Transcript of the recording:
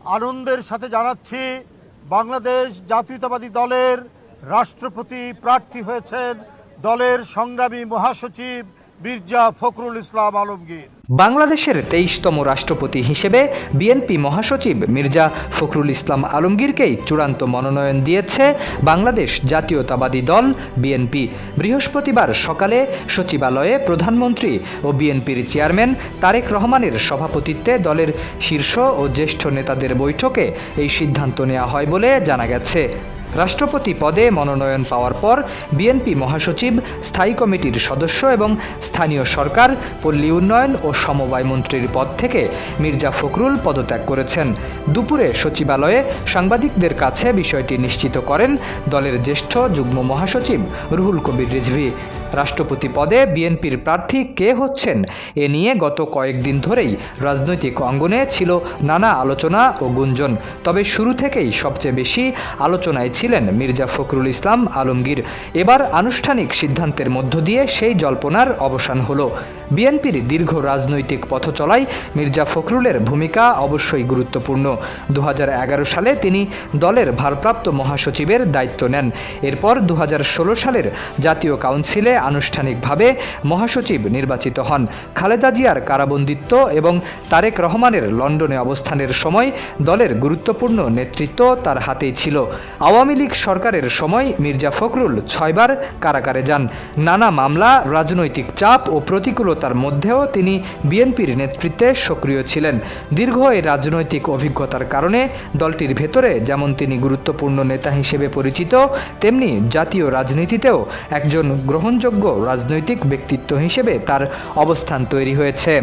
আনন্দের সাথে জানাচ্ছি বাংলাদেশ জাতীয়তাবাদী দলের রাষ্ট্রপতি প্রার্থী হয়েছেন দলের সংগ্রামী মহাসচিব মির্জা ফখরুল ইসলাম আলমগীর। বাংলাদেশের ২৩তম রাষ্ট্রপতি হিসেবে বিএনপি মহাসচিব মির্জা ফখরুল ইসলাম আলমগীরকেই চূড়ান্ত মনোনয়ন দিয়েছে বাংলাদেশ জাতীয়তাবাদী দল বিএনপি। বৃহস্পতিবার সকালে সচিবালয়ে প্রধানমন্ত্রী ও বিএনপির চেয়ারম্যান তারেক রহমানের সভাপতিত্বে দলের শীর্ষ ও জ্যেষ্ঠ নেতাদের বৈঠকে এই সিদ্ধান্ত নেওয়া হয় বলে জানা গেছে। রাষ্ট্রপতি পদে মনোনয়ন পাওয়ার পর বিএনপি মহাসচিব স্থায়ী কমিটির সদস্য এবং স্থানীয় সরকার, পল্লী উন্নয়ন ও সমবায় মন্ত্রীর পদ থেকে মির্জা ফখরুল পদত্যাগ করেছেন। দুপুরে সচিবালয়ে সাংবাদিকদের কাছে বিষয়টি নিশ্চিত করেন দলের জ্যেষ্ঠ যুগ্ম মহাসচিব রুহুল কবির রিজভী। রাষ্ট্রপতি পদে বিএনপির প্রার্থী কে হচ্ছেন এ নিয়ে গত কয়েকদিন ধরেই রাজনৈতিক অঙ্গনে ছিল নানা আলোচনা ও গুঞ্জন। তবে শুরু থেকেই সবচেয়ে বেশি আলোচনায় ছিলেন মির্জা ফখরুল ইসলাম আলমগীর। এবার আনুষ্ঠানিক সিদ্ধান্তের মধ্য দিয়ে সেই জল্পনার অবসান হলো। বিএনপির দীর্ঘ রাজনৈতিক পথচলায় মির্জা ফখরুলের ভূমিকা অবশ্যই গুরুত্বপূর্ণ। ২০১১ সালে তিনি দলের ভারপ্রাপ্ত মহাসচিবের দায়িত্ব নেন। এরপর ২০১৬ সালের জাতীয় কাউন্সিলে আনুষ্ঠানিকভাবে মহাসচিব নির্বাচিত হন। খালেদা জিয়ার কারাবন্দিত্ব এবং তারেক রহমানের লন্ডনে অবস্থানের সময় দলের গুরুত্বপূর্ণ নেতৃত্ব তার হাতেই ছিল। আওয়ামী লীগ সরকারের সময় মির্জা ফখরুল ৬ বার কারাগারে যান। নানা মামলা, রাজনৈতিক চাপ ও প্রতিকূলতার মধ্যেও তিনি বিএনপির নেতৃত্বে সক্রিয় ছিলেন। দীর্ঘ এই রাজনৈতিক অভিজ্ঞতার কারণে দলটির ভেতরে যেমন তিনি গুরুত্বপূর্ণ নেতা হিসেবে পরিচিত, তেমনি জাতীয় রাজনীতিতেও একজন গ্রহণযোগ্য রাজনৈতিক ব্যক্তিত্ব হিসেবে তার অবস্থান তৈরি হয়েছে।